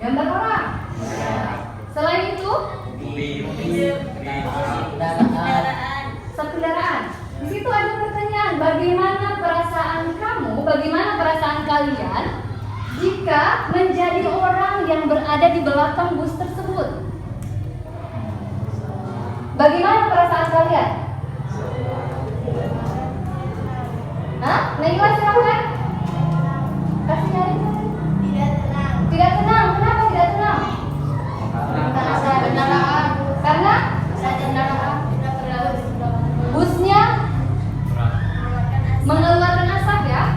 Gambar orang. Selain itu, kendaraan. Di situ ada pertanyaan, bagaimana perasaan kalian jika menjadi orang yang berada di belakang bus tersebut? Bagaimana perasaan kalian? Naila silakan. Kasih nyari. Tidak tenang. Kenapa tidak tenang? Karena busnya mengeluarkan asap ya.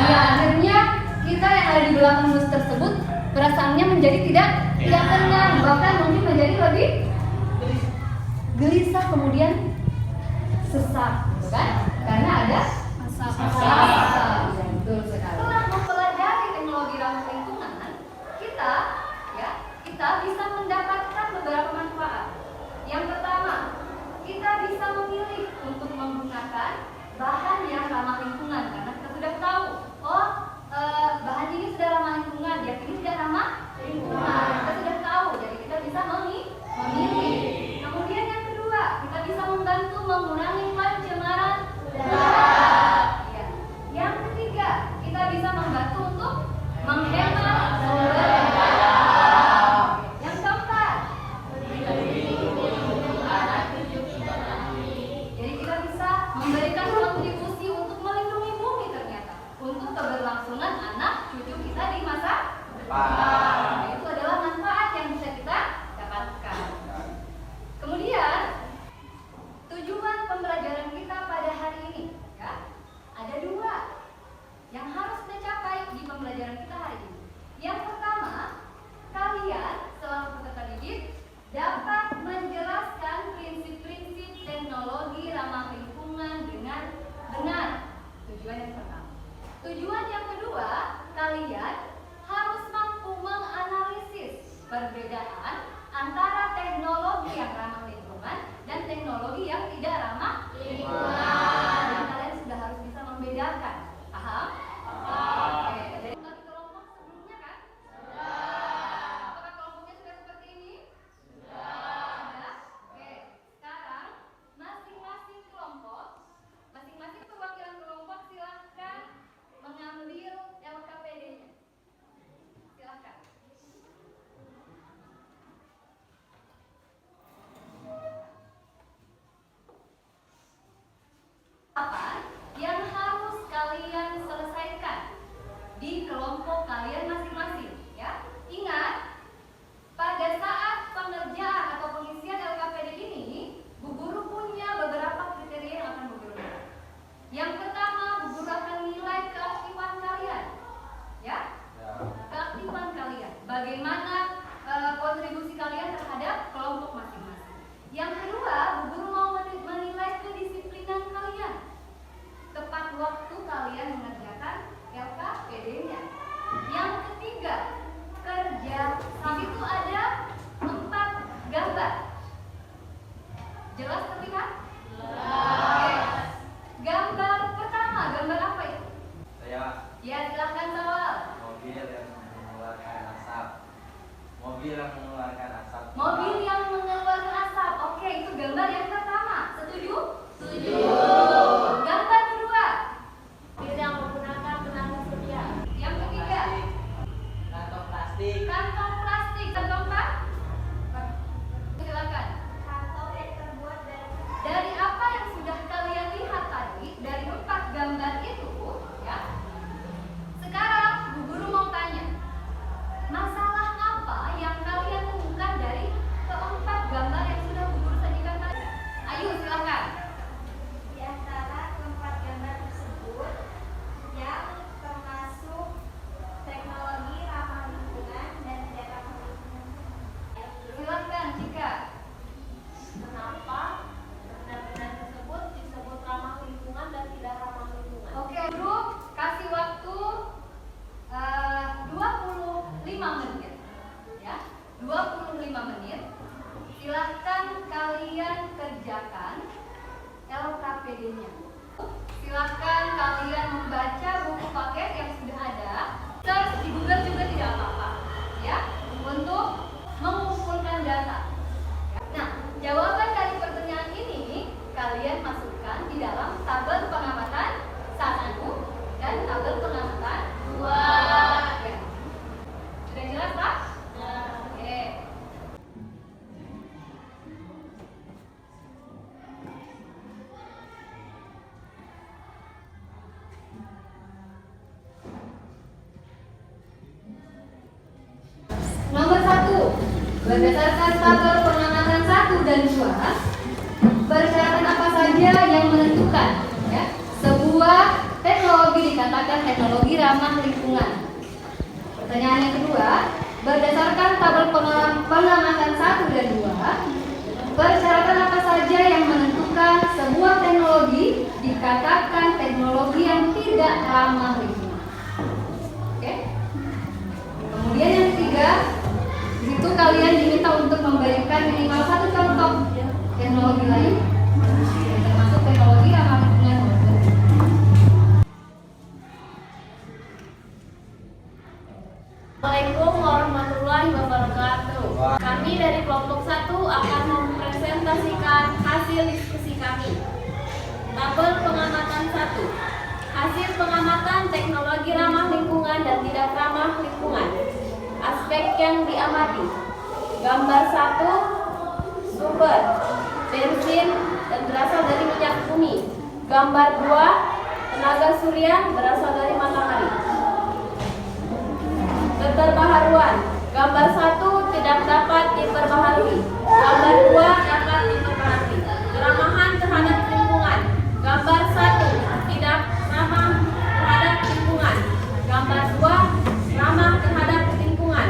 Ya, akhirnya kita yang ada di belakang bus tersebut perasaannya menjadi tidak tenang, bahkan mungkin menjadi lebih gelisah, kemudian sesak, gitu kan? Karena ada asap. Ya, betul sekali. Setelah mempelajari teknologi ramah lingkungan, kita bisa mendapatkan beberapa manfaat. Yang pertama, kita bisa memilih untuk menggunakan bahan yang ramah lingkungan karena kita sudah tahu, bahan ini sudah ramah lingkungan, yang ini tidak ramah lingkungan. Kita sudah tahu, jadi kita bisa memilih. Kemudian yang kedua, kita bisa membantu mengurangi pencemaran udara. Ya. Yang ketiga, kita bisa membantu untuk menghemat sumber daya. Yang keempat, jadi kita bisa memberikan kontribusi untuk melindungi bumi ternyata, untuk keberlangsungan anak cucu kita di masa depan. Itu adalah manfaat yang bisa kita dapatkan. Kemudian tujuan pembelajaran kita pada hari ini, ya, ada dua yang harus kita capai di pembelajaran kita hari ini. Yang pertama, kalian selaku peserta didik dapat menjelaskan prinsip-prinsip teknologi ramah lingkungan dengan benar. Tujuan yang pertama. Tujuan yang kedua, kalian harus mampu menganalisis perbedaan antara teknologi yang ramah lingkungan dan teknologi yang tidak ramah lingkungan. Dan kalian sudah harus bisa membedakan. Paham? Oke. Jadi bagi kelompok sebelumnya kan? Apakah kelompoknya sudah seperti ini? Sudah. Oke. Sekarang masing-masing perwakilan kelompok silahkan mengambil LKPD-nya. Silahkan. Apa yang harus kalian selesaikan di kelompok kalian masing-masing, ya? Ingat, pada saat pengerjaan atau pengisian LKPD ini, Bu Guru punya beberapa kriteria yang akan Bu Guru lihat. Yang pertama, Bu Guru akan nilai keaktifan kalian, ya? Keaktifan kalian. Bagaimana kontribusi kalian terhadap kelompok masing-masing. Yang kedua, Bu Guru mau menilai kedisiplinan kalian. Tepat waktu kalian mengerjakan LKPD-nya. Yang ketiga, kerja. Di situ ada 4 gambar. Jelas terlihat? Oke. Gambar pertama, gambar apa itu? Ya, silahkan Sawal. Mobil yang mengeluarkan asap. Mobil yang mengeluarkan asap. Oke, itu gambar yang pertama. Setuju? Setuju. Gambar kedua. Mobil yang menggunakan tenaga surya. Yang ketiga. Kantong plastik. Kantong plastik. Kantong apa? Silakan. Kantong yang terbuat Dari apa yang sudah kalian lihat tadi, dari 4 gambar itu, ya. Sekarang Bu Guru mau tanya, masalah apa yang kalian temukan Berdasarkan tabel pengamatan 1 dan 2, persyaratan apa saja yang menentukan ya, sebuah teknologi dikatakan teknologi ramah lingkungan? Pertanyaan yang kedua, berdasarkan tabel pengamatan 1 dan 2, persyaratan apa saja yang menentukan sebuah teknologi dikatakan teknologi yang tidak ramah lingkungan? Oke. Kemudian yang ketiga, di situ kalian diminta untuk memberikan minimal 1 contoh teknologi lain yang termasuk teknologi ramah lingkungan. Assalamualaikum warahmatullahi wabarakatuh. Kami dari kelompok 1 akan mempresentasikan hasil diskusi kami. Tabel pengamatan 1. Hasil pengamatan teknologi ramah lingkungan dan tidak ramah lingkungan. Aspek yang diamati. Gambar 1, sumber bensin dan berasal dari minyak bumi. Gambar 2, tenaga surya berasal dari matahari. Keterbaharuan. Gambar 1 tidak dapat diperbaharui. Gambar 2 dapat diperbaharui. Keramahan terhadap lingkungan. Gambar 1 tidak ramah terhadap lingkungan. Gambar 2 ramah terhadap lingkungan.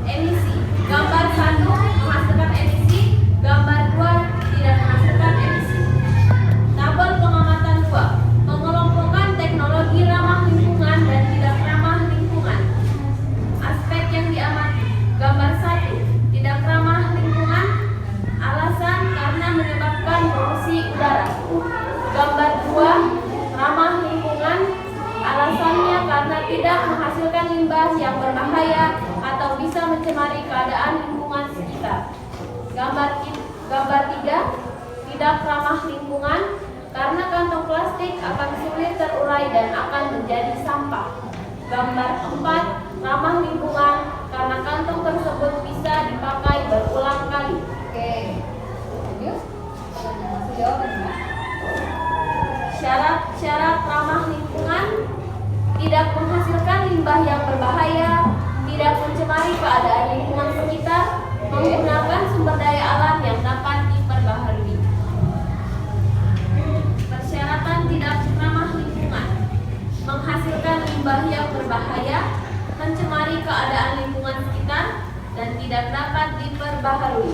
Emisi. Gambar 1 menghasilkan emisi. Gambar 2 tidak menghasilkan emisi. Tabel pengamatan 2. Pengelompokan teknologi ramah lingkungan dan tidak ramah lingkungan. Aspek yang diamati. Gambar 1 tidak ramah lingkungan. Alasan karena menyebabkan polusi udara. Gambar 2 ramah lingkungan. Alasannya karena tidak menghasilkan limbah yang berbahaya atau bisa mencemari keadaan lingkungan sekitar. Gambar 3 tidak ramah lingkungan karena kantong plastik akan sulit terurai dan akan menjadi sampah. Gambar 4 ramah lingkungan karena kantong tersebut bisa dipakai berulang kali. Oke. Lanjut. Masuk jawabannya. Syarat-syarat ramah lingkungan: tidak menghasilkan limbah yang berbahaya, tidak mencemari keadaan lingkungan sekitar, menggunakan sumber daya alam yang dapat diperbaharui. Persyaratan tidak ramah lingkungan: menghasilkan limbah yang berbahaya, mencemari keadaan lingkungan sekitar, dan tidak dapat diperbaharui.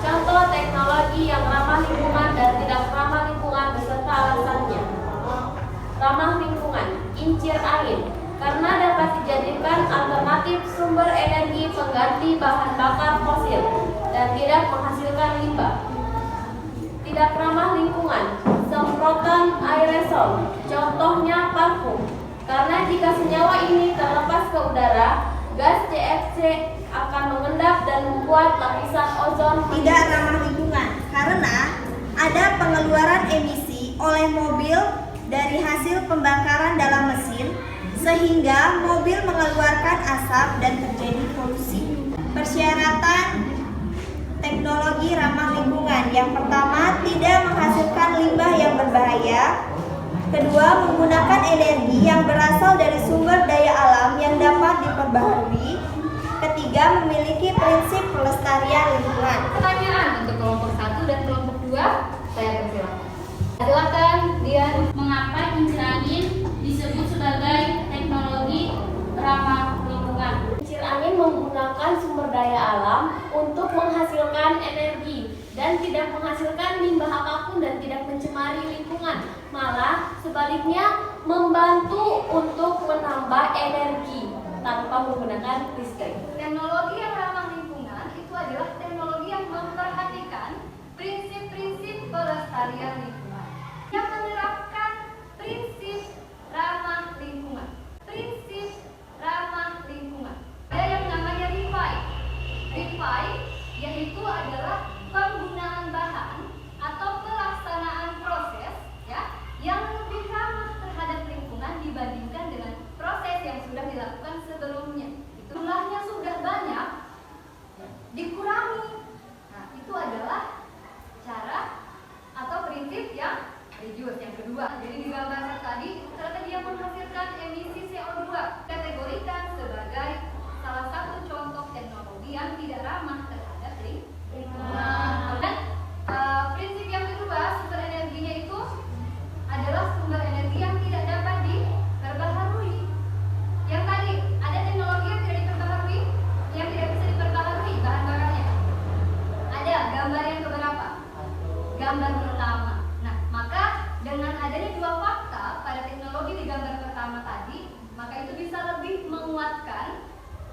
Contoh teknologi yang ramah lingkungan dan tidak ramah lingkungan beserta alasannya. Ramah lingkungan, kincir angin, karena dapat dijadikan alternatif sumber energi pengganti bahan bakar fosil dan tidak menghasilkan limbah. Tidak ramah lingkungan, semprotan aerosol, contohnya parfum, karena jika senyawa ini terlepas ke udara, gas CFC akan mengendap dan membuat lapisan ozon tidak ramah lingkungan karena ada pengeluaran emisi oleh mobil dari hasil pembakaran dalam mesin sehingga mobil mengeluarkan asap dan terjadi polusi. Persyaratan teknologi ramah lingkungan: yang pertama, tidak menghasilkan limbah yang berbahaya. Kedua, menggunakan energi yang berasal dari sumber daya alam yang dapat diperbaharui. Ketiga, memiliki prinsip pelestarian lingkungan. Pertanyaan untuk kelompok 1 dan kelompok 2, saya persilakan. Silakan, Dian. Mengapa kincir angin disebut sebagai teknologi ramah lingkungan? Kincir angin menggunakan sumber daya alam untuk menghasilkan energi dan tidak menghasilkan limbah apapun dan tidak mencemari lingkungan. Malah sebaliknya membantu untuk menambah energi tanpa menggunakan listrik. Teknologi yang ramah lingkungan itu adalah teknologi yang memperhatikan prinsip-prinsip pelestarian lingkungan, yang menerapkan prinsip ramah lingkungan. Prinsip ramah lingkungan. Ada yang namanya revive. Revive yaitu adalah penggunaan bahan atau pelaksanaan proses ya yang lebih ramah terhadap lingkungan dibandingkan dengan proses yang sudah dilakukan sebelumnya. Jumlahnya sudah banyak, dikurangi. Nah, itu adalah cara atau prinsip yang reduce yang kedua. Jadi di gambar tadi strategi yang menghasilkan emisi CO2 kategorikan sebagai salah satu contoh teknologi menguatkan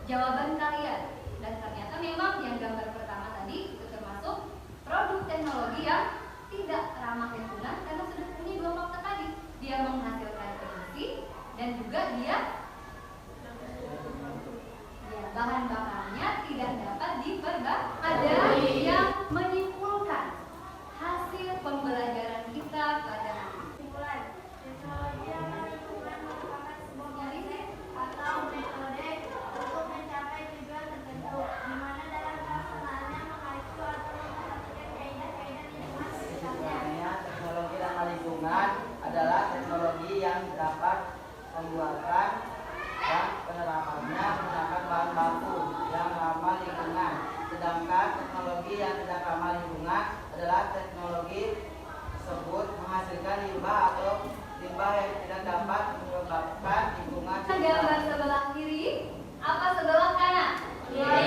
jawaban kalian. Dan ternyata memang yang gambar pertama tadi itu termasuk produk teknologi yang tidak ramah lingkungan karena sudah punya dua fakta tadi. Dia menghasilkan emisi dan juga dia bahan bakarnya tidak dapat diperbaiki. Ada yang menyimpulkan hasil pembelajaran kita pada hari ini. Kesimpulan, teknologi yang lingkungan merupakan sebuah konsep atau metode untuk mencapai tujuan tertentu, di mana dalam pelaksanaannya mengacu atau memperhatikan kaidah-kaidah lingkungan sekitarnya. Sebenarnya teknologi ramah lingkungan adalah teknologi yang dapat pembuatan dan penerapannya menggunakan bahan baku yang ramah lingkungan. Sedangkan teknologi yang tidak ramah lingkungan adalah teknologi tersebut menghasilkan limbah atau limbah yang tidak dapat menyebabkan lingkungan Gambar sebelah kiri, apa sebelah kanan? Kiri.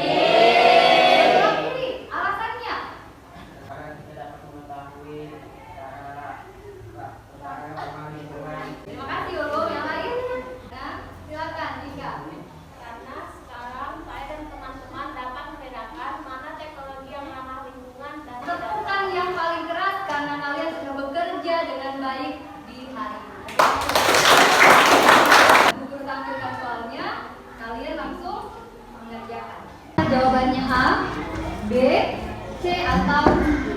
Sebelah kiri, alasannya? karena kita dapat mengetahui cara ramah lingkungan. Terima kasih Lolo. Yang lain? Nah, silakan Dika. Karena sekarang saya dan teman-teman dapat membedakan mana teknologi yang ramah lingkungan dan tidak. Tepukan yang paling keras karena kalian sudah bekerja dengan baik di hari ini. Guru tampilkan soalnya, kalian langsung mengerjakan. Jawabannya A, B, C atau D.